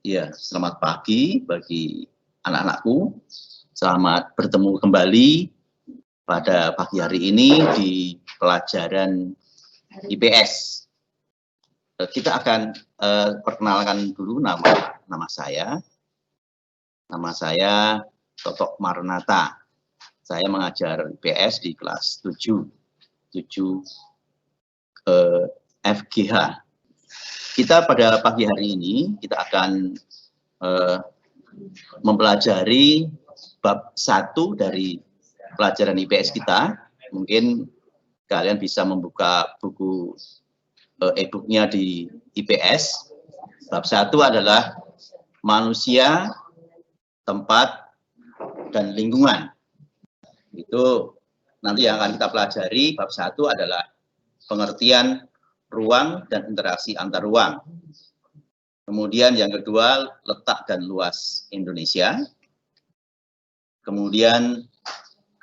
Ya, selamat pagi bagi anak-anakku. Selamat bertemu kembali pada pagi hari ini di pelajaran IPS. Kita akan perkenalkan dulu nama saya. Nama saya Totok Marnata. Saya mengajar IPS di kelas 7 FGH. Kita pada pagi hari ini kita akan mempelajari bab 1 dari pelajaran IPS kita. Mungkin kalian bisa membuka buku e-booknya di IPS. Bab 1 adalah manusia, tempat, dan lingkungan. Itu nanti yang akan kita pelajari. Bab 1 adalah pengertian ruang dan interaksi antar ruang. Kemudian yang kedua, letak dan luas Indonesia. Kemudian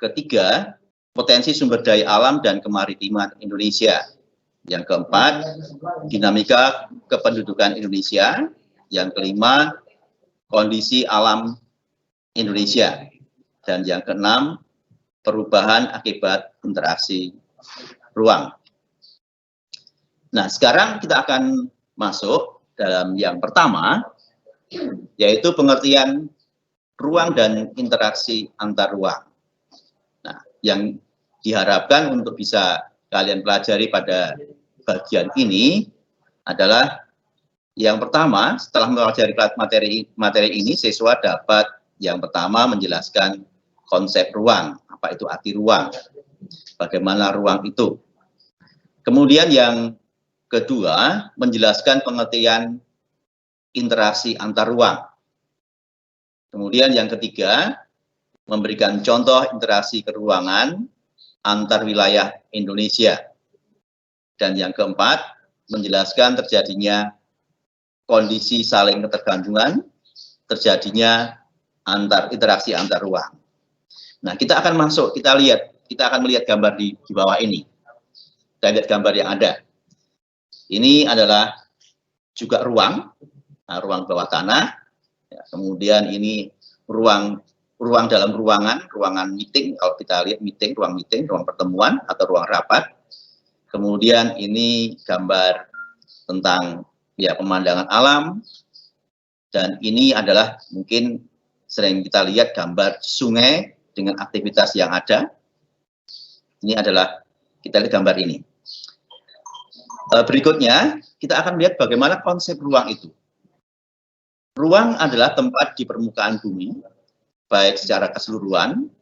ketiga, potensi sumber daya alam dan kemaritiman Indonesia. Yang keempat, dinamika kependudukan Indonesia. Yang kelima, kondisi alam Indonesia. Dan yang keenam, perubahan akibat interaksi ruang. Nah, sekarang kita akan masuk dalam yang pertama, yaitu pengertian ruang dan interaksi antar ruang. Nah, yang diharapkan untuk bisa kalian pelajari pada bagian ini adalah yang pertama, setelah mempelajari materi ini, siswa dapat yang pertama menjelaskan konsep ruang, apa itu arti ruang, bagaimana ruang itu. Kemudian yang kedua, menjelaskan pengertian interaksi antar ruang. Kemudian yang ketiga, memberikan contoh interaksi keruangan antar wilayah Indonesia. Dan yang keempat, menjelaskan terjadinya kondisi saling ketergantungan, terjadinya interaksi antar ruang. Nah, kita akan masuk, kita akan melihat gambar di bawah ini. Kita lihat gambar yang ada. Ini adalah juga ruang bawah tanah. Ya, kemudian ini ruang dalam ruangan meeting. Kalau kita lihat ruang meeting, ruang pertemuan atau ruang rapat. Kemudian ini gambar tentang ya pemandangan alam. Dan ini adalah mungkin sering kita lihat gambar sungai dengan aktivitas yang ada. Ini adalah kita lihat gambar ini. Berikutnya, kita akan melihat bagaimana konsep ruang itu. Ruang adalah tempat di permukaan bumi, baik secara keseluruhan,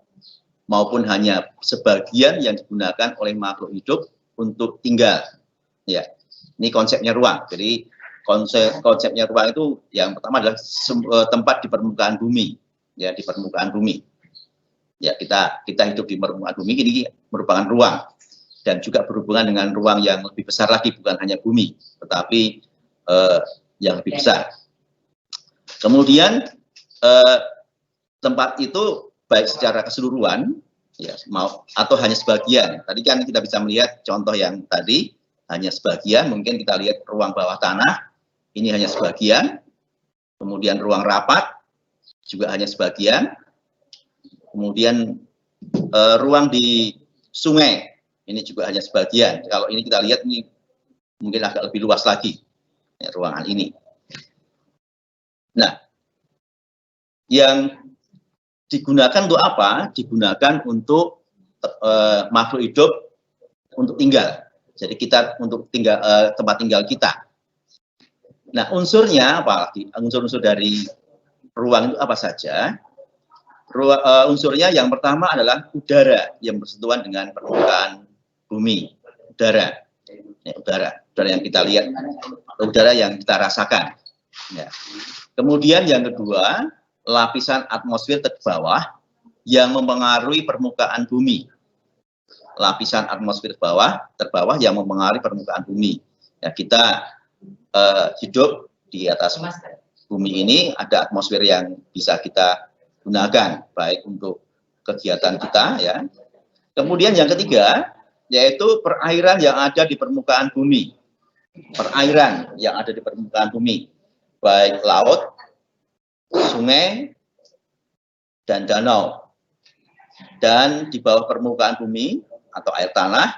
maupun hanya sebagian yang digunakan oleh makhluk hidup untuk tinggal. Ya, ini konsepnya ruang. Jadi, konsepnya ruang itu yang pertama adalah tempat di permukaan bumi. Ya, di permukaan bumi. Ya, kita hidup di permukaan bumi, ini merupakan ruang. Dan juga berhubungan dengan ruang yang lebih besar lagi, bukan hanya bumi, tetapi yang lebih besar. Kemudian tempat itu baik secara keseluruhan, ya, atau hanya sebagian. Tadi kan kita bisa melihat contoh yang tadi, hanya sebagian, mungkin kita lihat ruang bawah tanah, ini hanya sebagian. Kemudian ruang rapat, juga hanya sebagian. Kemudian ruang di sungai, ini juga hanya sebagian. Kalau ini kita lihat ini mungkin agak lebih luas lagi ya, ruangan ini. Nah, yang digunakan untuk apa? Digunakan untuk makhluk hidup untuk tinggal. Jadi kita untuk tinggal tempat tinggal kita. Nah, unsurnya apalagi? Unsur-unsur dari ruang itu apa saja? Unsurnya yang pertama adalah udara yang bersentuhan dengan permukaan bumi, udara, ya, udara yang kita lihat, udara yang kita rasakan. Ya. Kemudian yang kedua, lapisan atmosfer terbawah yang mempengaruhi permukaan bumi. Lapisan atmosfer terbawah yang mempengaruhi permukaan bumi. Ya, kita hidup di atas bumi ini, ada atmosfer yang bisa kita gunakan, baik untuk kegiatan kita, ya. Kemudian yang ketiga, yaitu perairan yang ada di permukaan bumi. Perairan yang ada di permukaan bumi. baik laut, sungai, dan danau. Dan di bawah permukaan bumi atau air tanah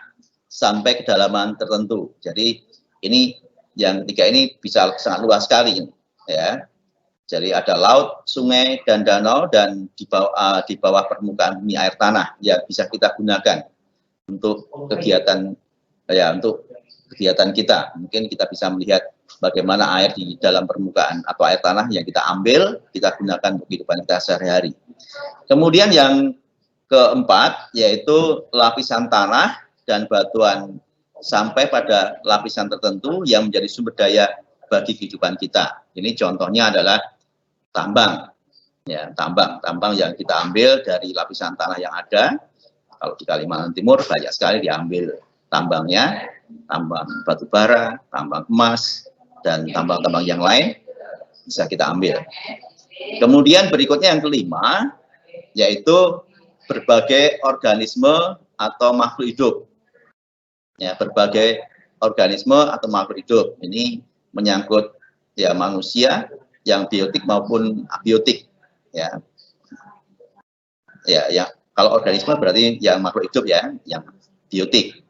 sampai kedalaman tertentu. Jadi ini yang ketiga ini bisa sangat luas sekali, ya. Jadi ada laut, sungai, dan danau, dan di bawah permukaan bumi air tanah yang bisa kita gunakan untuk kegiatan, ya, untuk kegiatan kita. Mungkin kita bisa melihat bagaimana air di dalam permukaan atau air tanah yang kita ambil, kita gunakan untuk kehidupan kita sehari-hari. Kemudian yang keempat yaitu lapisan tanah dan batuan sampai pada lapisan tertentu yang menjadi sumber daya bagi kehidupan kita. Ini contohnya adalah tambang, ya, tambang yang kita ambil dari lapisan tanah yang ada. Kalau di Kalimantan Timur banyak sekali diambil tambangnya, tambang batu bara, tambang emas, dan tambang-tambang yang lain bisa kita ambil. Kemudian berikutnya yang kelima yaitu berbagai organisme atau makhluk hidup. Ya, berbagai organisme atau makhluk hidup ini menyangkut, ya, manusia yang biotik maupun abiotik, ya. Ya, kalau organisme berarti yang makhluk hidup, ya, yang biotik.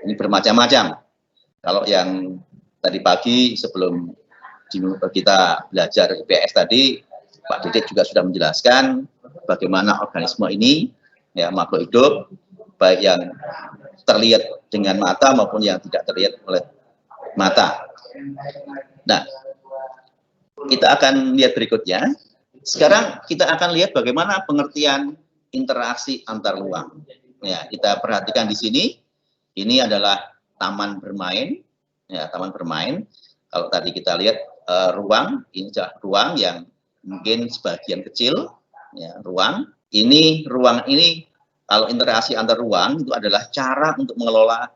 Ini bermacam-macam. Kalau yang tadi pagi sebelum kita belajar IPS tadi, Pak Didik juga sudah menjelaskan bagaimana organisme ini, ya, makhluk hidup, baik yang terlihat dengan mata maupun yang tidak terlihat oleh mata. Nah, kita akan lihat berikutnya. Sekarang kita akan lihat bagaimana pengertian interaksi antar ruang. Ya, kita perhatikan di sini, ini adalah taman bermain. Ya, taman bermain. Kalau tadi kita lihat ruang, ini adalah ruang yang mungkin sebagian kecil, ya, ruang. Ruang ini kalau interaksi antar ruang itu adalah cara untuk mengelola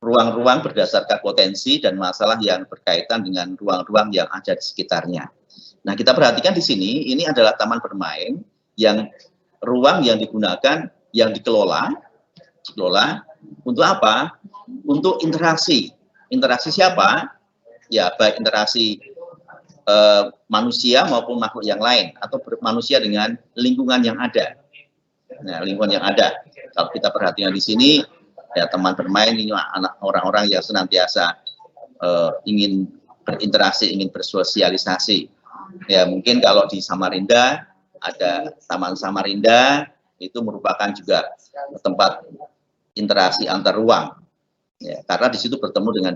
ruang-ruang berdasarkan potensi dan masalah yang berkaitan dengan ruang-ruang yang ada di sekitarnya. Nah, kita perhatikan di sini, ini adalah taman bermain yang ruang yang digunakan, yang dikelola untuk apa? Untuk interaksi. Interaksi siapa? Ya, baik interaksi manusia maupun makhluk yang lain, atau manusia dengan lingkungan yang ada. Nah, lingkungan yang ada. Kalau kita perhatikan di sini, ya, teman bermain ini orang-orang yang senantiasa ingin berinteraksi, ingin bersosialisasi. Ya, mungkin kalau di Samarinda ada Taman Samarinda, itu merupakan juga tempat interaksi antar ruang. Ya, karena di situ bertemu dengan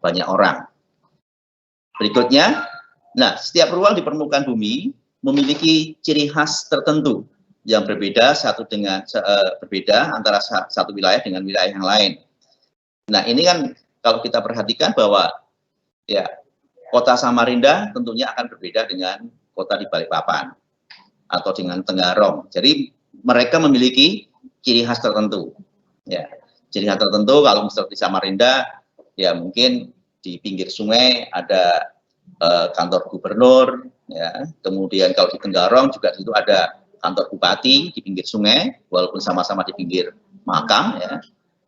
banyak orang. Berikutnya, nah, setiap ruang di permukaan bumi memiliki ciri khas tertentu yang berbeda berbeda antara satu wilayah dengan wilayah yang lain. Nah, ini kan kalau kita perhatikan bahwa, ya, kota Samarinda tentunya akan berbeda dengan kota di Balikpapan atau dengan Tenggarong. Jadi mereka memiliki ciri khas tertentu. Ya, ciri khas tertentu kalau misalnya di Samarinda, ya, mungkin di pinggir sungai ada kantor gubernur, ya. Kemudian kalau di Tenggarong juga di situ ada kantor bupati di pinggir sungai, walaupun sama-sama di pinggir Mahakam, ya.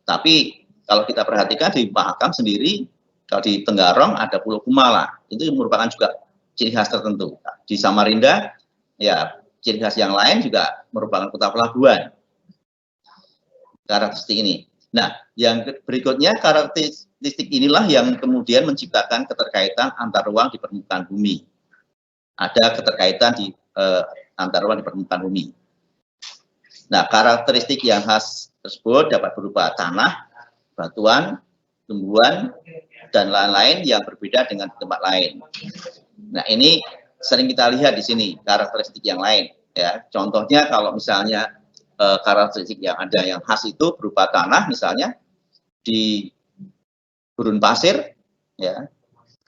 Tapi kalau kita perhatikan di Mahakam sendiri, kalau di Tenggarong ada Pulau Kumala, itu merupakan juga ciri khas tertentu. Di Samarinda, ya, ciri khas yang lain juga merupakan kota pelabuhan. Karakteristik ini. Nah, yang berikutnya, karakteristik inilah yang kemudian menciptakan keterkaitan antar ruang di permukaan bumi. Ada keterkaitan di antar ruang di permukaan bumi. Nah, karakteristik yang khas tersebut dapat berupa tanah, batuan, tumbuhan, dan lain-lain yang berbeda dengan tempat lain. Nah, ini sering kita lihat di sini karakteristik yang lain, ya. Contohnya kalau misalnya karakteristik yang ada yang khas itu berupa tanah, misalnya di gurun pasir, ya.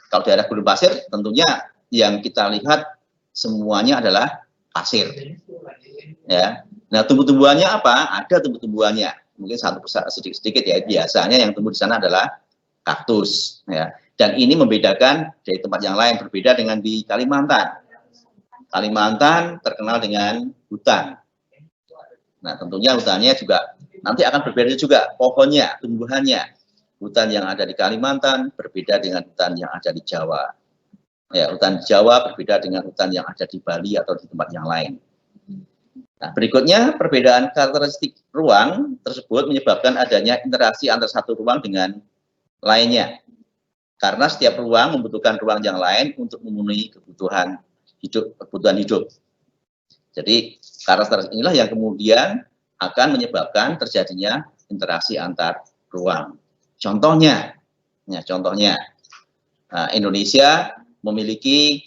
Kalau daerah gurun pasir tentunya yang kita lihat semuanya adalah pasir, ya. Nah, tumbuh-tumbuhannya apa? Ada tumbuh-tumbuhannya, mungkin sedikit-sedikit, ya. Biasanya yang tumbuh di sana adalah kaktus, ya. Dan ini membedakan dari tempat yang lain, berbeda dengan di Kalimantan. Kalimantan terkenal dengan hutan. Nah, tentunya hutannya juga nanti akan berbeda juga pohonnya, tumbuhannya. Hutan yang ada di Kalimantan berbeda dengan hutan yang ada di Jawa. Ya, hutan di Jawa berbeda dengan hutan yang ada di Bali atau di tempat yang lain. Nah, berikutnya perbedaan karakteristik ruang tersebut menyebabkan adanya interaksi antar satu ruang dengan lainnya. Karena setiap ruang membutuhkan ruang yang lain untuk memenuhi kebutuhan hidup. Jadi karakteristik inilah yang kemudian akan menyebabkan terjadinya interaksi antar ruang. Contohnya, Indonesia memiliki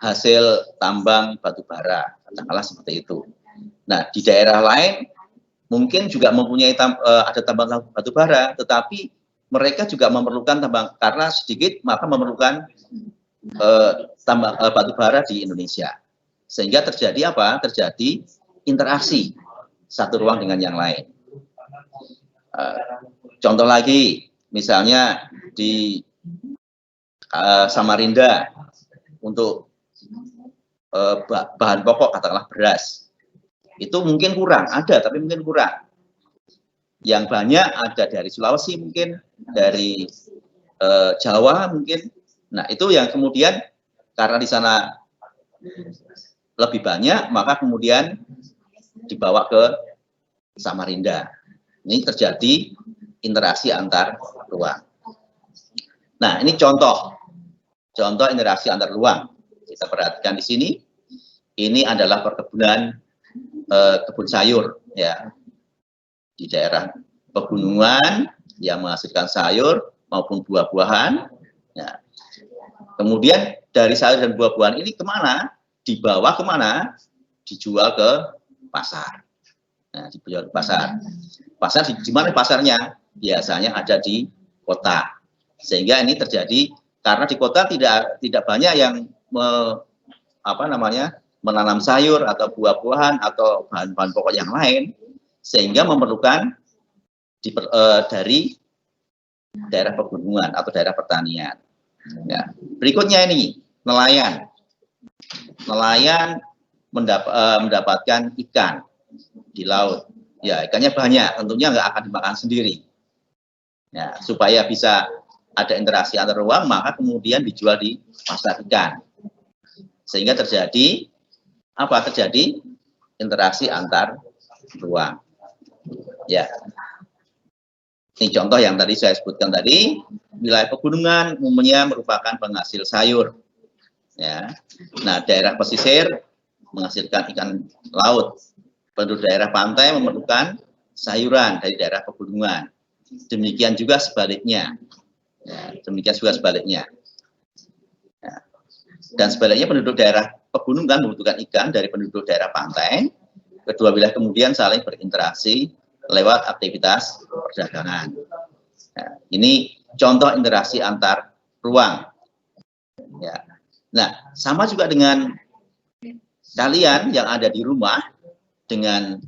hasil tambang batu bara, katakanlah seperti itu. Nah, di daerah lain mungkin juga mempunyai ada tambang batu bara, tetapi mereka juga memerlukan tambang, karena sedikit maka memerlukan tambang batu bara di Indonesia. Sehingga terjadi apa? Terjadi interaksi satu ruang dengan yang lain. Contoh lagi, misalnya di Samarinda untuk bahan pokok, katakanlah beras, itu mungkin kurang, ada tapi mungkin kurang. Yang banyak ada dari Sulawesi, mungkin dari Jawa mungkin. Nah, itu yang kemudian karena di sana lebih banyak, maka kemudian dibawa ke Samarinda. Ini terjadi interaksi antar ruang. Nah, ini contoh interaksi antar ruang. Kita perhatikan di sini, ini adalah perkebunan kebun sayur, ya, di daerah pegunungan yang menghasilkan sayur maupun buah-buahan. Ya. Kemudian dari sayur dan buah-buahan ini kemana? Dibawa kemana? Dijual ke pasar. Nah, dijual ke pasar. Pasar di mana pasarnya? Biasanya ada di kota. Sehingga ini terjadi karena di kota tidak banyak yang menanam sayur atau buah-buahan atau bahan-bahan pokok yang lain, sehingga memerlukan dari daerah pegunungan atau daerah pertanian. Ya. Berikutnya ini nelayan mendapatkan ikan di laut. Ya, ikannya banyak, tentunya nggak akan dimakan sendiri. Ya, supaya bisa ada interaksi antar ruang, maka kemudian dijual di pasar ikan. Sehingga terjadi interaksi antar ruang. Ya. Ini contoh yang tadi saya sebutkan tadi, wilayah pegunungan umumnya merupakan penghasil sayur. Ya. Nah, daerah pesisir menghasilkan ikan laut. Penduduk daerah pantai memerlukan sayuran dari daerah pegunungan. Demikian juga sebaliknya. Ya, Ya. Dan sebaliknya penduduk daerah pegunungan membutuhkan ikan dari penduduk daerah pantai. Kedua wilayah kemudian saling berinteraksi lewat aktivitas perdagangan. Nah, ini contoh interaksi antar ruang. Ya. Nah, sama juga dengan kalian yang ada di rumah, dengan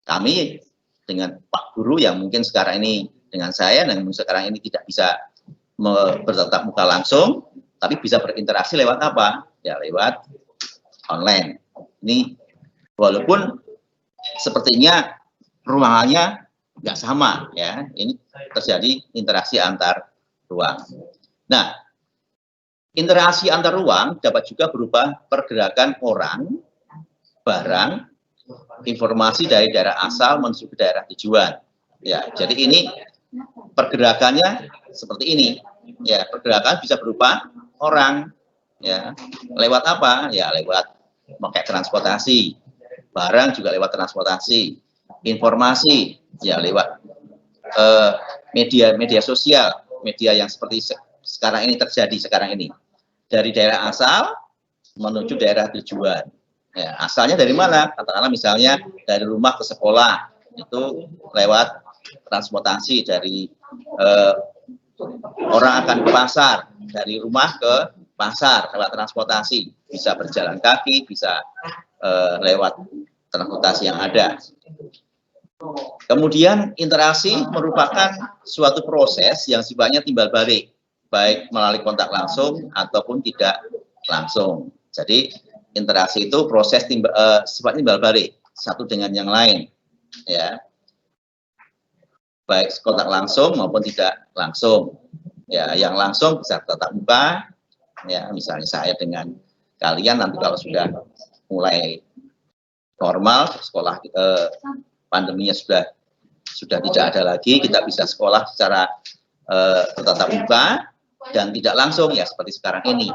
kami, dengan Pak Guru yang mungkin sekarang ini dengan saya, dan sekarang ini tidak bisa bertatap muka langsung, tapi bisa berinteraksi lewat apa? Ya, lewat online. Ini walaupun sepertinya ruangannya nggak sama, ya, ini terjadi interaksi antar ruang. Nah, interaksi antar ruang dapat juga berupa pergerakan orang, barang, informasi dari daerah asal menuju ke daerah tujuan. Ya, jadi ini pergerakannya seperti ini. Ya, pergerakan bisa berupa orang, ya, lewat apa? Ya, lewat pakai transportasi. Barang juga lewat transportasi. Informasi ya lewat media sosial, media yang seperti sekarang ini terjadi sekarang ini, dari daerah asal menuju daerah tujuan. Ya, asalnya dari mana? Katakanlah misalnya dari rumah ke sekolah, itu lewat transportasi. Dari orang akan ke pasar, dari rumah ke pasar lewat transportasi, bisa berjalan kaki, bisa lewat transportasi yang ada. Kemudian interaksi merupakan suatu proses yang sifatnya timbal balik, baik melalui kontak langsung ataupun tidak langsung. Jadi interaksi itu proses sifat timbal balik satu dengan yang lain, ya, baik kontak langsung maupun tidak langsung. Ya, yang langsung bisa tatap muka, Ya, misalnya saya dengan kalian nanti kalau sudah mulai normal, sekolah pandeminya sudah tidak ada lagi, kita bisa sekolah secara tatap muka dan tidak langsung ya seperti sekarang ini.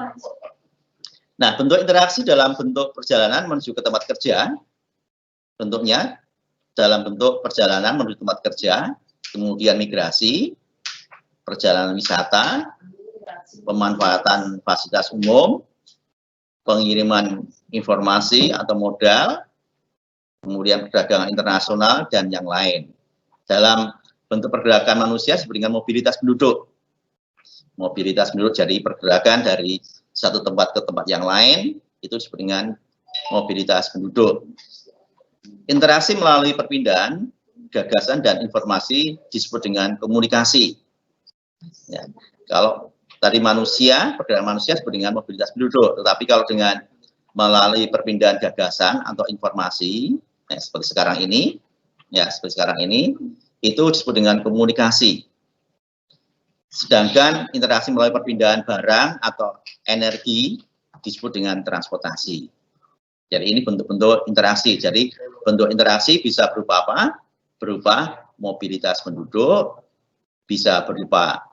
Nah, bentuk interaksi dalam bentuk perjalanan menuju ke tempat kerja, bentuknya dalam bentuk perjalanan menuju tempat kerja, kemudian migrasi, perjalanan wisata, pemanfaatan fasilitas umum, pengiriman informasi atau modal, kemudian perdagangan internasional, dan yang lain. Dalam bentuk pergerakan manusia seperti dengan mobilitas penduduk. Mobilitas penduduk jadi pergerakan dari satu tempat ke tempat yang lain, itu disebut dengan mobilitas penduduk. Interaksi melalui perpindahan, gagasan, dan informasi disebut dengan komunikasi. Ya, kalau tadi manusia, pergerakan manusia disebut dengan mobilitas penduduk, tetapi kalau dengan melalui perpindahan gagasan atau informasi, ya, seperti sekarang ini, itu disebut dengan komunikasi. Sedangkan interaksi melalui perpindahan barang atau energi disebut dengan transportasi. Jadi ini bentuk-bentuk interaksi. Jadi bentuk interaksi bisa berupa apa? Berupa mobilitas penduduk, bisa berupa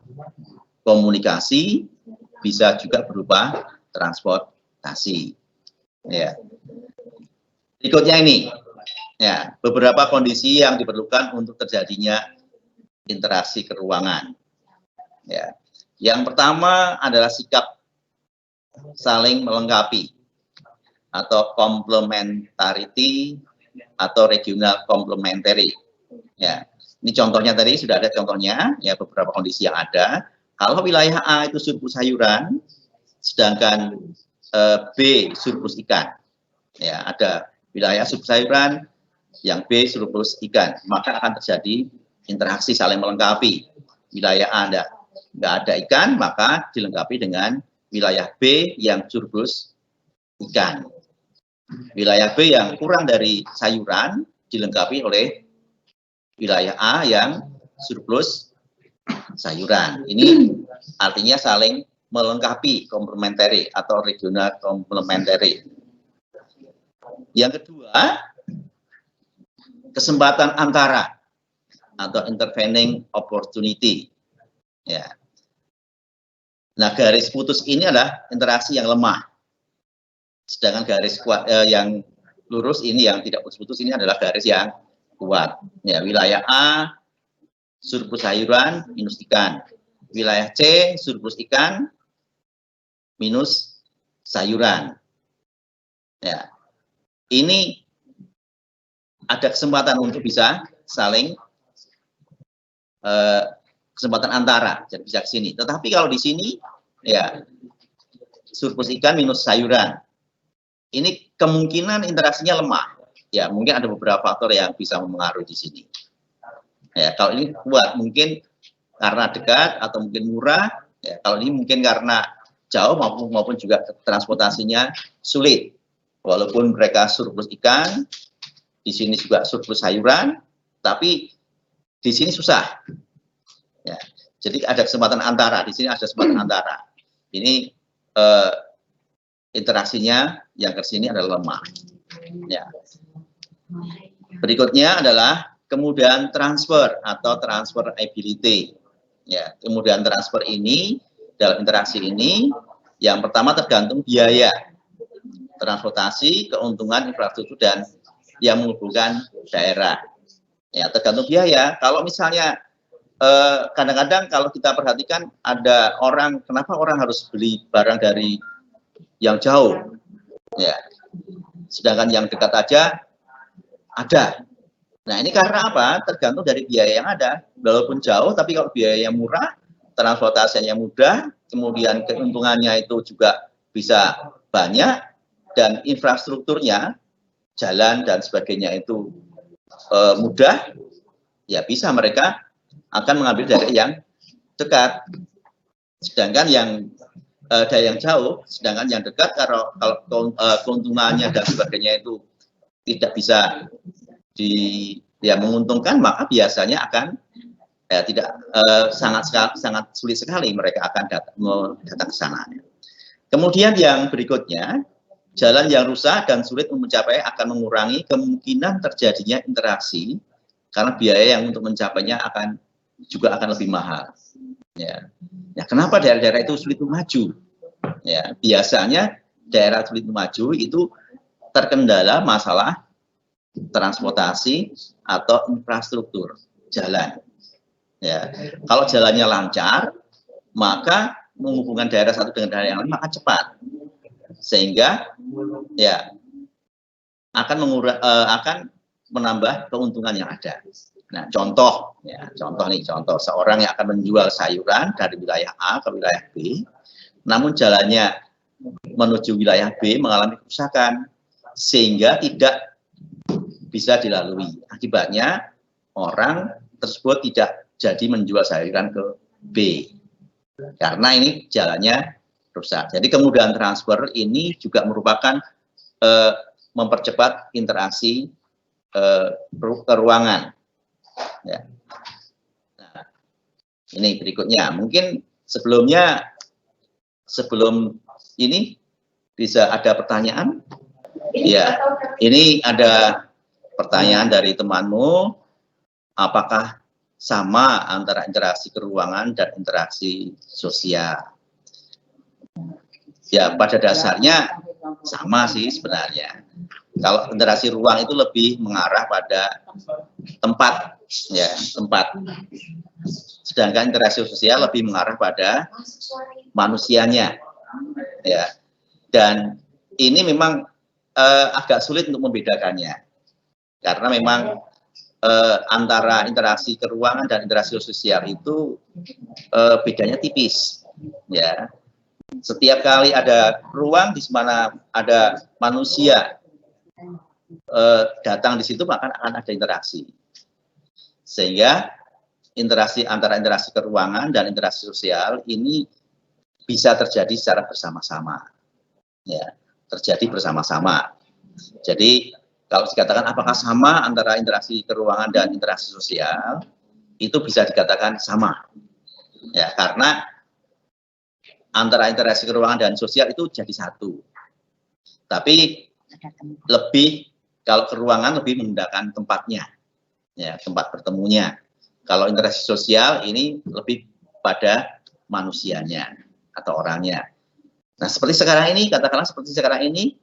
komunikasi, bisa juga berupa transportasi. Ya. Berikutnya ini, ya, beberapa kondisi yang diperlukan untuk terjadinya interaksi keruangan. Ya. Yang pertama adalah sikap saling melengkapi atau complementarity atau regional complementary. Ya, ini contohnya tadi sudah ada contohnya, ya beberapa kondisi yang ada. Kalau wilayah A itu surplus sayuran, sedangkan B surplus ikan. Ya, ada wilayah surplus sayuran, yang B surplus ikan, maka akan terjadi interaksi saling melengkapi. Wilayah A nggak ada ikan, maka dilengkapi dengan wilayah B yang surplus ikan. Wilayah B yang kurang dari sayuran dilengkapi oleh wilayah A yang surplus sayuran. Ini artinya saling melengkapi, complementary atau regional complementary. Yang kedua, kesempatan antara atau intervening opportunity. Ya. Nah, garis putus ini adalah interaksi yang lemah. Sedangkan garis kuat yang lurus ini yang tidak putus-putus ini adalah garis yang kuat. Ya, wilayah A surplus sayuran minus ikan. Wilayah C surplus ikan minus sayuran. Ya. Ini ada kesempatan untuk bisa saling kesempatan antara, jadi bisa ke sini. Tetapi kalau di sini, ya surplus ikan minus sayuran, ini kemungkinan interaksinya lemah. Ya mungkin ada beberapa faktor yang bisa mempengaruhi di sini. Ya kalau ini kuat, mungkin karena dekat atau mungkin murah. Ya kalau ini mungkin karena jauh maupun juga transportasinya sulit. Walaupun mereka surplus ikan, di sini juga surplus sayuran, tapi di sini susah. Ya, jadi ada kesempatan antara, di sini ada kesempatan antara. Ini interaksinya yang ke sini adalah lemah. Ya. Berikutnya adalah kemudahan transfer atau transferability. Ya, kemudahan transfer ini dalam interaksi ini yang pertama tergantung biaya transportasi, keuntungan infrastruktur dan yang menghubungkan daerah. Ya, tergantung biaya. Kalau misalnya kadang-kadang kalau kita perhatikan ada orang, kenapa orang harus beli barang dari yang jauh, ya, sedangkan yang dekat aja ada. Nah ini karena apa? Tergantung dari biaya yang ada. Walaupun jauh, tapi kalau biaya yang murah, transportasinya mudah, kemudian keuntungannya itu juga bisa banyak, dan infrastrukturnya, jalan dan sebagainya itu mudah, ya bisa mereka akan mengambil dari yang dekat. Sedangkan yang dari yang jauh, sedangkan yang dekat kalau keuntungannya dan sebagainya itu tidak bisa menguntungkan, maka biasanya akan sangat sulit sekali mereka akan datang ke sana. Kemudian yang berikutnya, jalan yang rusak dan sulit mencapai akan mengurangi kemungkinan terjadinya interaksi karena biaya yang untuk mencapainya juga akan lebih mahal. Ya, kenapa daerah-daerah itu sulit maju? Ya, biasanya daerah sulit maju itu terkendala masalah transportasi atau infrastruktur jalan. Ya, kalau jalannya lancar, maka menghubungkan daerah satu dengan daerah yang lain maka cepat, sehingga ya akan menambah keuntungan yang ada. Nah, contoh seorang yang akan menjual sayuran dari wilayah A ke wilayah B, namun jalannya menuju wilayah B mengalami kerusakan sehingga tidak bisa dilalui. Akibatnya orang tersebut tidak jadi menjual sayuran ke B karena ini jalannya rusak. Jadi kemudahan transfer ini juga merupakan mempercepat interaksi ruangan. Ya. Nah, ini berikutnya. Mungkin sebelum ini bisa ada pertanyaan. Ya, ini ada pertanyaan dari temanmu. Apakah sama antara interaksi keruangan dan interaksi sosial? Ya, pada dasarnya sama sih sebenarnya. Kalau interaksi ruang itu lebih mengarah pada tempat, ya, tempat. Sedangkan interaksi sosial lebih mengarah pada manusianya, ya. Dan ini memang agak sulit untuk membedakannya, karena memang antara interaksi keruangan dan interaksi sosial itu bedanya tipis, ya. Setiap kali ada ruang di mana ada manusia datang di situ, maka akan ada interaksi, sehingga antara interaksi keruangan dan interaksi sosial ini bisa terjadi secara bersama-sama, ya, terjadi bersama-sama. Jadi kalau dikatakan apakah sama antara interaksi keruangan dan interaksi sosial, itu bisa dikatakan sama, ya, karena antara interaksi keruangan dan sosial itu jadi satu. Tapi kalau keruangan lebih menggunakan tempatnya, ya, tempat bertemunya. Kalau interaksi sosial ini lebih pada manusianya atau orangnya. Nah, seperti sekarang ini, katakanlah seperti sekarang ini,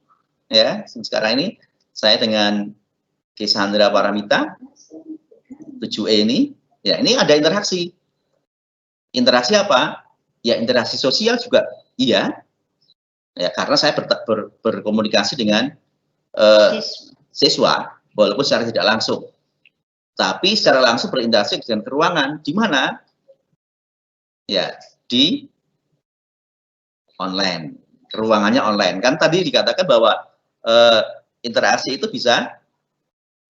ya, sekarang ini saya dengan Kisandra Paramita 7E ini, ya, ini ada interaksi. Interaksi apa? Ya, interaksi sosial juga iya, ya, karena saya berkomunikasi dengan siswa, walaupun secara tidak langsung. Tapi secara langsung berinteraksi dengan keruangan, di mana? Ya, di online, ruangannya online. Kan tadi dikatakan bahwa interaksi itu bisa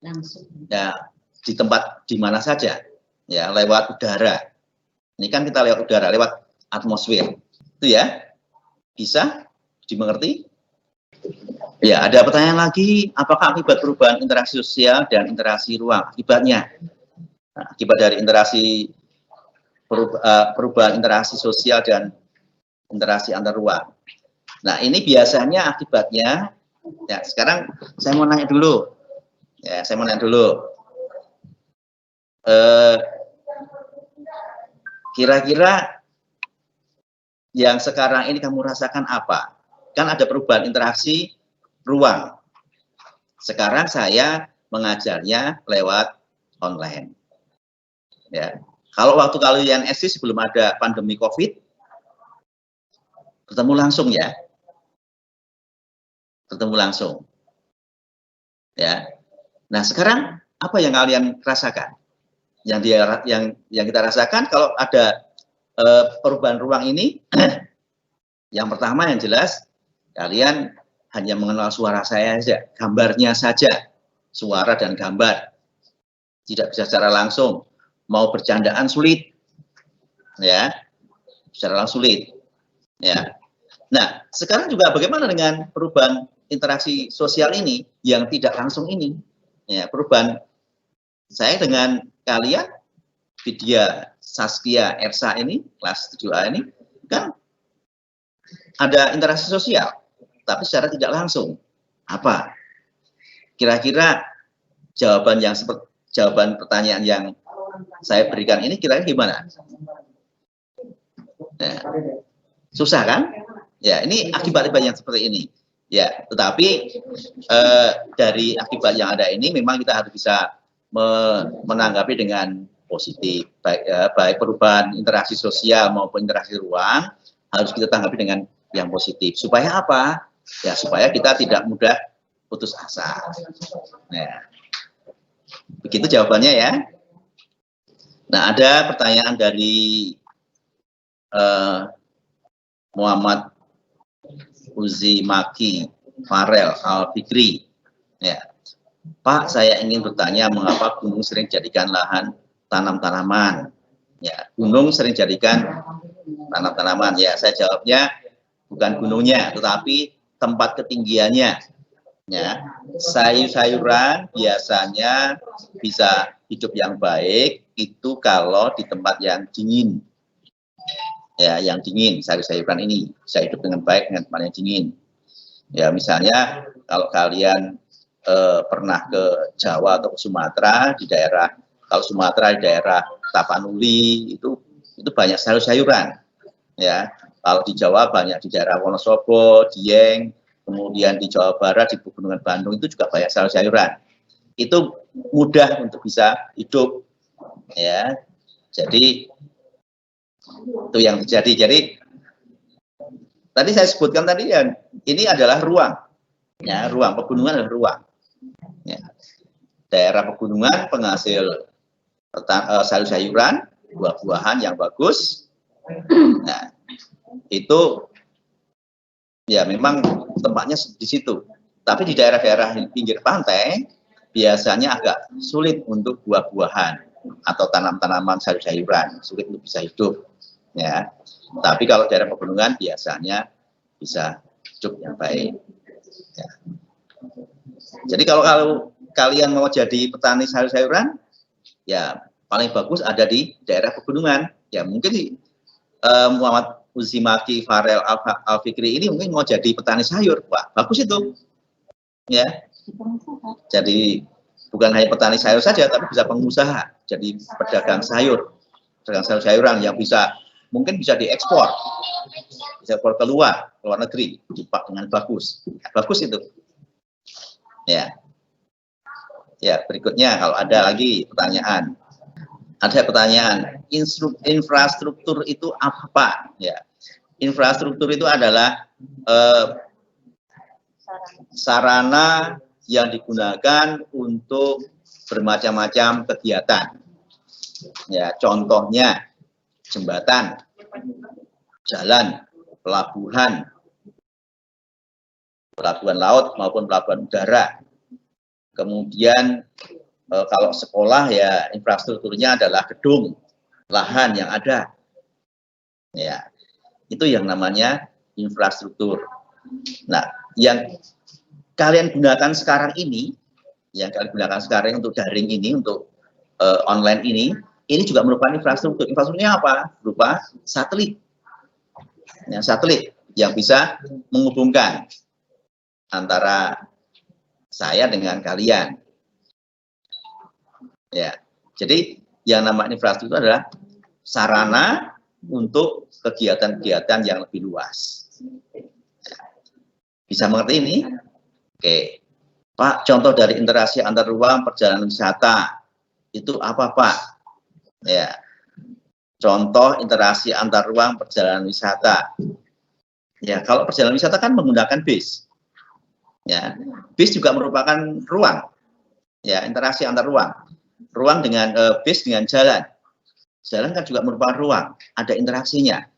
langsung, ya, di tempat di mana saja, ya, lewat udara. Ini kan kita lewat udara, lewat atmosfer, itu ya, bisa dimengerti? Ya, ada pertanyaan lagi, apakah akibat perubahan interaksi sosial dan interaksi ruang? Akibatnya, nah, akibat dari perubahan interaksi sosial dan interaksi antar ruang. Nah, ini biasanya akibatnya, ya, sekarang saya mau nanya dulu, ya, kira-kira yang sekarang ini kamu rasakan apa? Kan ada perubahan interaksi ruang. Sekarang saya mengajarnya lewat online. Ya. Kalau waktu kalian SD sebelum ada pandemi COVID, ketemu langsung, ya. Ketemu langsung. Ya. Nah, sekarang apa yang kalian rasakan? Yang kita rasakan kalau ada perubahan ruang ini, yang pertama yang jelas, kalian hanya mengenal suara saya saja, gambarnya saja, suara dan gambar, tidak bisa secara langsung. Mau bercandaan sulit, ya, secara langsung sulit, ya. Nah, sekarang juga bagaimana dengan perubahan interaksi sosial ini yang tidak langsung ini, ya, perubahan saya dengan kalian, Vidya, Saskia, Ersa ini, kelas 7A ini, kan ada interaksi sosial, tapi secara tidak langsung. Apa? Kira-kira jawaban pertanyaan yang saya berikan ini kira-kira gimana? Nah, susah kan? Ya, ini akibat-akibat yang seperti ini. Ya, tetapi dari akibat yang ada ini memang kita harus bisa menanggapi dengan positif, baik perubahan interaksi sosial maupun interaksi ruang harus kita tanggapi dengan yang positif. Supaya apa? Ya, supaya kita tidak mudah putus asa. Nah, begitu jawabannya ya. Nah, ada pertanyaan dari Muhammad Uzi Maki Farel Al-Fikri. Ya. Pak, saya ingin bertanya mengapa gunung sering jadikan lahan tanam-tanaman. Ya, gunung sering jadikan tanam-tanaman. Ya, saya jawabnya bukan gunungnya, tetapi tempat ketinggiannya. Ya, sayur-sayuran biasanya bisa hidup yang baik itu kalau di tempat yang dingin. Ya, yang dingin, sayur-sayuran ini bisa hidup dengan baik dengan tempat yang dingin. Ya, misalnya kalau kalian pernah ke Jawa atau ke Sumatera, di daerah, kalau Sumatera di daerah Tapanuli itu banyak sayur-sayuran. Ya, kalau di Jawa banyak di daerah Wonosobo, Dieng, kemudian di Jawa Barat di Pegunungan Bandung itu juga banyak sayur-sayuran. Itu mudah untuk bisa hidup. Ya, jadi itu yang terjadi. Jadi tadi saya sebutkan tadi ya, ini adalah ruang. Ya, ruang pegunungan adalah ruang. Ya. Daerah pegunungan penghasil sayur-sayuran, buah-buahan yang bagus. Nah, itu ya memang tempatnya di situ. Tapi di daerah-daerah pinggir pantai biasanya agak sulit untuk buah-buahan atau tanam-tanaman sayur-sayuran, sulit untuk bisa hidup. Ya, tapi kalau daerah pegunungan biasanya bisa hidup yang baik. Ya. Jadi kalau kalian mau jadi petani sayur-sayuran, ya paling bagus ada di daerah pegunungan. Ya mungkin Muhammad Uzimaki Farel Al-Fikri ini mungkin mau jadi petani sayur, wah bagus itu. Ya, jadi bukan hanya petani sayur saja, tapi bisa pengusaha, jadi pedagang sayur, pedagang sayur-sayuran yang mungkin bisa diekspor, bisa ekspor ke luar negeri, dipak dengan bagus, bagus itu. Ya, ya berikutnya kalau ada lagi pertanyaan, infrastruktur itu apa? Ya, infrastruktur itu adalah sarana yang digunakan untuk bermacam-macam kegiatan. Ya, contohnya jembatan, jalan, pelabuhan laut maupun pelabuhan udara. Kemudian kalau sekolah ya infrastrukturnya adalah gedung, lahan yang ada. Ya, itu yang namanya infrastruktur. Nah, yang kalian gunakan sekarang ini, untuk daring ini, untuk online ini juga merupakan infrastruktur. Infrastrukturnya apa? Berupa satelit. Ya, satelit yang bisa menghubungkan antara saya dengan kalian. Ya, jadi yang namanya infrastruktur adalah sarana untuk kegiatan-kegiatan yang lebih luas. Bisa mengerti ini? Oke, Pak, contoh dari interaksi antar ruang perjalanan wisata itu apa, Pak? Ya, contoh interaksi antar ruang perjalanan wisata. Ya, kalau perjalanan wisata kan menggunakan bis. Ya, bis juga merupakan ruang. Ya, interaksi antar ruang. Ruang dengan bis dengan jalan. Jalan kan juga merupakan ruang, ada interaksinya.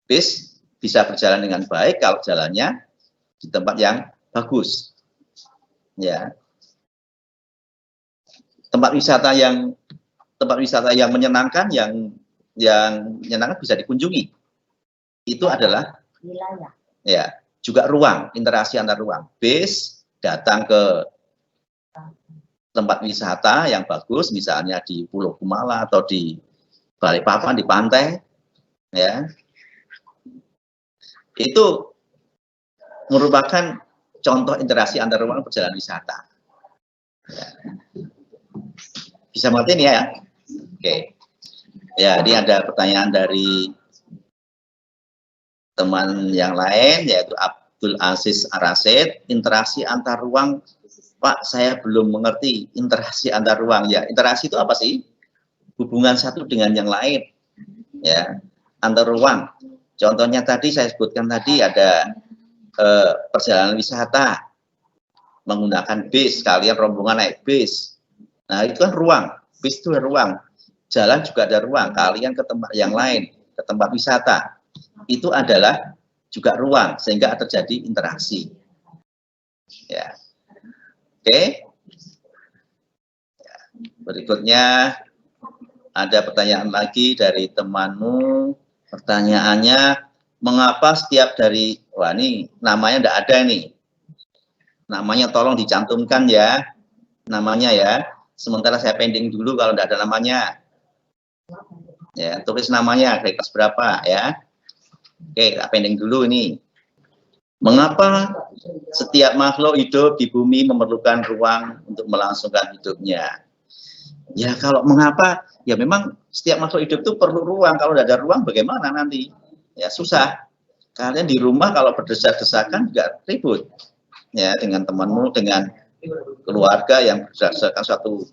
Bis bisa berjalan dengan baik kalau jalannya di tempat yang bagus. Ya. Tempat wisata yang menyenangkan, yang menyenangkan bisa dikunjungi. Itu adalah wilayah. Ya, juga ruang, interaksi antar ruang. Bis datang ke tempat wisata yang bagus, misalnya di Pulau Kumala atau di Balikpapan, di pantai, ya. itu merupakan contoh interaksi antar ruang perjalanan wisata. Ya. Bisa mengerti ini ya? Oke. Ya, ini ada pertanyaan dari teman yang lain, yaitu Abdul Aziz Arasid. Interaksi antar ruang, Pak, saya belum mengerti interaksi antar ruang. Ya, interaksi itu apa sih? Hubungan satu dengan yang lain. Ya, antar ruang. Contohnya tadi saya sebutkan tadi ada perjalanan wisata menggunakan bis, kalian rombongan naik bis. Nah, itu kan ruang. Bis itu ruang. Jalan juga ada ruang. Kalian ke tempat yang lain, ke tempat wisata. Itu adalah juga ruang, sehingga terjadi interaksi. Ya. Oke. Ya. Berikutnya ada pertanyaan lagi dari temanmu. Pertanyaannya, mengapa setiap dari, wah ini namanya tidak ada nih. Namanya tolong dicantumkan ya, namanya ya. Sementara saya pending dulu kalau tidak ada namanya. Ya, tulis namanya, kelas berapa ya. Oke, kita pending dulu ini. Mengapa setiap makhluk hidup di bumi memerlukan ruang untuk melangsungkan hidupnya? Ya kalau mengapa, ya memang setiap makhluk hidup itu perlu ruang. Kalau tidak ada ruang bagaimana nanti? Ya susah. Kalian di rumah kalau berdesak-desakan juga ribut. Ya dengan temanmu, dengan keluarga yang berdasarkan suatu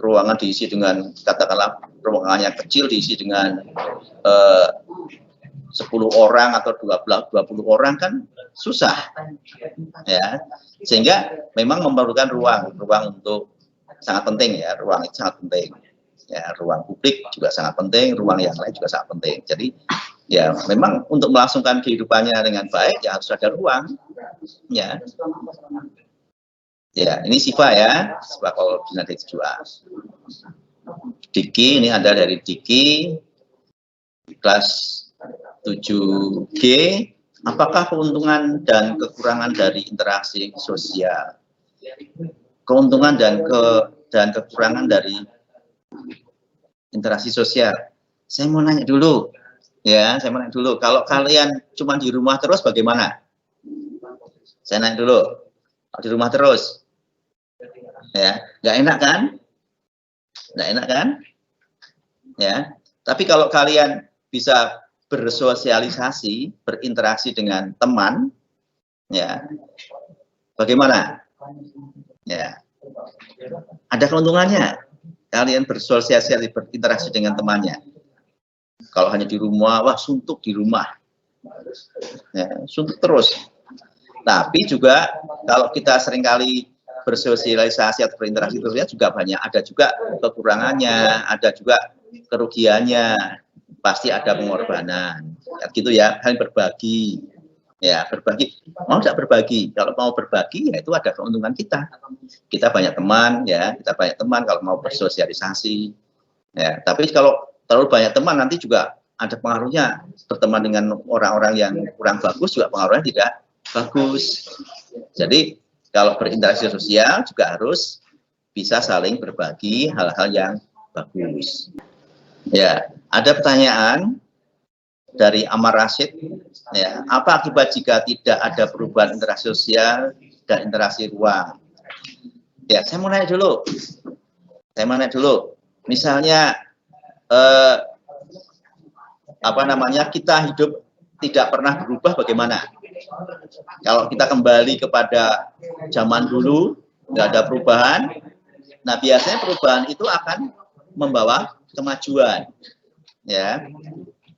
ruangan diisi dengan, katakanlah ruangan yang kecil diisi dengan 10 orang atau 20 orang kan susah. Ya. Sehingga memang memerlukan ruang untuk sangat penting ya, ruang itu sangat penting. Ya, ruang publik juga sangat penting, ruang yang lain juga sangat penting. Jadi ya memang untuk melangsungkan kehidupannya dengan baik ya harus ada ruang. Ya. Ya, ini Siva ya, Siva koordinatif juga. Diki, ini ada dari Diki, kelas 7G. Apakah keuntungan dan kekurangan dari interaksi sosial? Keuntungan dan kekurangan dari interaksi sosial. Saya mau nanya dulu, ya, Kalau kalian cuma di rumah terus, bagaimana? Saya nanya dulu. Di rumah terus, ya, nggak enak kan? Nggak enak kan? Ya. Tapi kalau kalian bisa bersosialisasi, berinteraksi dengan teman, ya, bagaimana? Ya, ada keuntungannya. Kalian bersosialisasi, berinteraksi dengan temannya. Kalau hanya di rumah, wah suntuk di rumah, ya, suntuk terus. Tapi juga kalau kita seringkali bersosialisasi atau berinteraksi terusnya juga banyak, ada juga kekurangannya, ada juga kerugiannya, pasti ada pengorbanan, ya, gitu ya. Hal berbagi, ya berbagi. Mau tidak berbagi? Kalau mau berbagi, ya itu ada keuntungan kita. Kita banyak teman, ya kita banyak teman kalau mau bersosialisasi. Ya, tapi kalau terlalu banyak teman nanti juga ada pengaruhnya. Berteman dengan orang-orang yang kurang bagus juga pengaruhnya tidak bagus. Jadi kalau berinteraksi sosial juga harus bisa saling berbagi hal-hal yang bagus. Ya, ada pertanyaan dari Amar Rashid. Ya, apa akibat jika tidak ada perubahan interaksi sosial dan interaksi ruang? Ya, saya mau nanya dulu. Misalnya kita hidup tidak pernah berubah, bagaimana? Kalau kita kembali kepada zaman dulu, nggak ada perubahan, nah biasanya perubahan itu akan membawa kemajuan. Ya,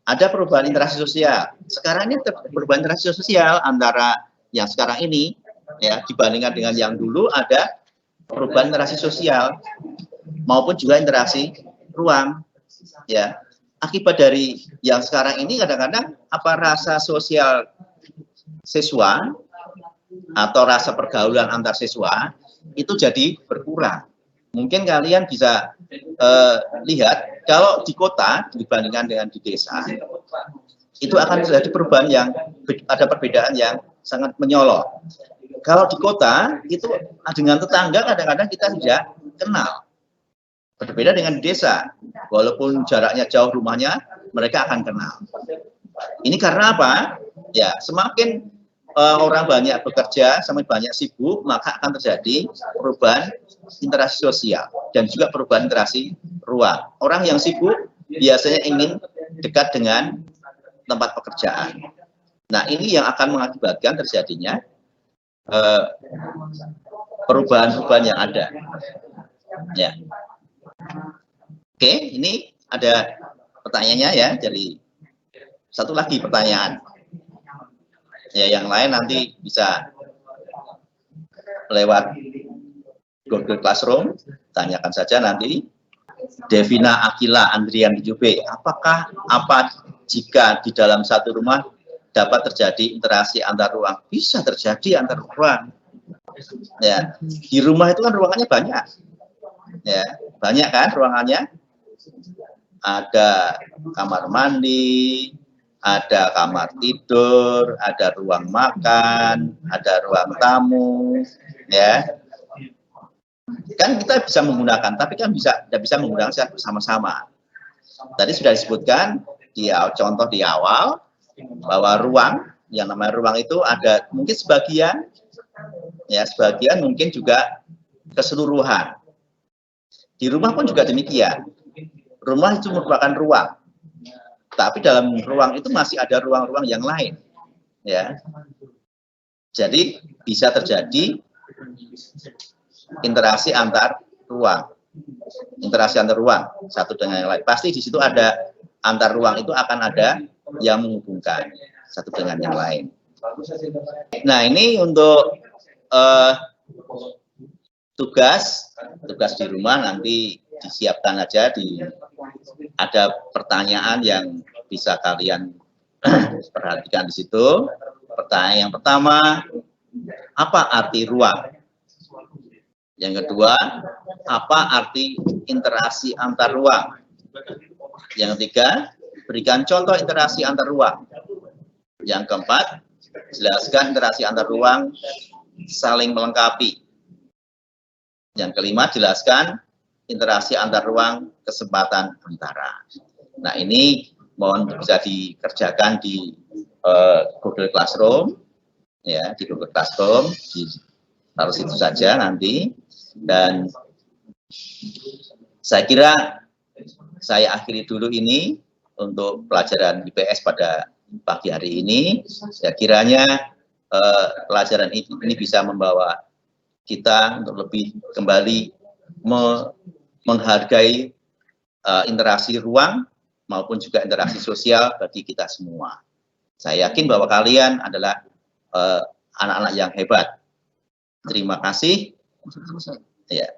ada perubahan interaksi sosial. Sekarang ini perubahan interaksi sosial antara yang sekarang ini, ya, dibandingkan dengan yang dulu, ada perubahan interaksi sosial maupun juga interaksi ruang. Ya, akibat dari yang sekarang ini kadang-kadang rasa sosial siswa atau rasa pergaulan antar siswa itu jadi berkurang. Mungkin kalian bisa lihat kalau di kota dibandingkan dengan di desa itu akan terjadi perubahan yang ada perbedaan yang sangat menyolok. Kalau di kota itu dengan tetangga kadang-kadang kita tidak kenal. Berbeda dengan di desa, walaupun jaraknya jauh rumahnya, mereka akan kenal. Ini karena apa? Ya, semakin orang banyak bekerja, semakin banyak sibuk, maka akan terjadi perubahan interaksi sosial dan juga perubahan interaksi ruang. Orang yang sibuk biasanya ingin dekat dengan tempat pekerjaan. Nah, ini yang akan mengakibatkan terjadinya perubahan-perubahan yang ada. Ya. Oke, ini ada pertanyaannya ya, jadi satu lagi pertanyaan. Ya, yang lain nanti bisa lewat Google Classroom, tanyakan saja nanti. Devina Akila Andrian Jube, apa jika di dalam satu rumah dapat terjadi interaksi antar ruang? Bisa terjadi antar ruang. Ya, di rumah itu kan ruangannya banyak. Ya, banyak kan ruangannya? Ada kamar mandi, ada kamar tidur, ada ruang makan, ada ruang tamu, ya. Kan kita bisa menggunakan, tapi kan tidak bisa menggunakan secara bersama-sama. Tadi sudah disebutkan di contoh di awal bahwa ruang, yang namanya ruang itu ada mungkin sebagian, ya sebagian mungkin juga keseluruhan. Di rumah pun juga demikian. Rumah itu merupakan ruang. Tapi dalam ruang itu masih ada ruang-ruang yang lain, ya. Jadi bisa terjadi interaksi antar ruang, satu dengan yang lain. Pasti di situ ada antar ruang itu akan ada yang menghubungkan satu dengan yang lain. Nah, ini untuk tugas di rumah nanti disiapkan aja ada pertanyaan yang bisa kalian perhatikan di situ. Pertanyaan yang pertama, apa arti ruang? Yang kedua, apa arti interaksi antar ruang? Yang ketiga, berikan contoh interaksi antar ruang. Yang keempat, jelaskan interaksi antar ruang saling melengkapi. Yang kelima, jelaskan interaksi antar ruang kesempatan antara. Nah, ini mohon bisa dikerjakan di Google Classroom, ya, di Google Classroom, taruh situ saja nanti. Dan saya kira saya akhiri dulu ini untuk pelajaran IPS pada pagi hari ini. Ya, kiranya pelajaran ini bisa membawa kita untuk lebih kembali menghargai interaksi ruang maupun juga interaksi sosial bagi kita semua. Saya yakin bahwa kalian adalah anak-anak yang hebat. Terima kasih. Ya.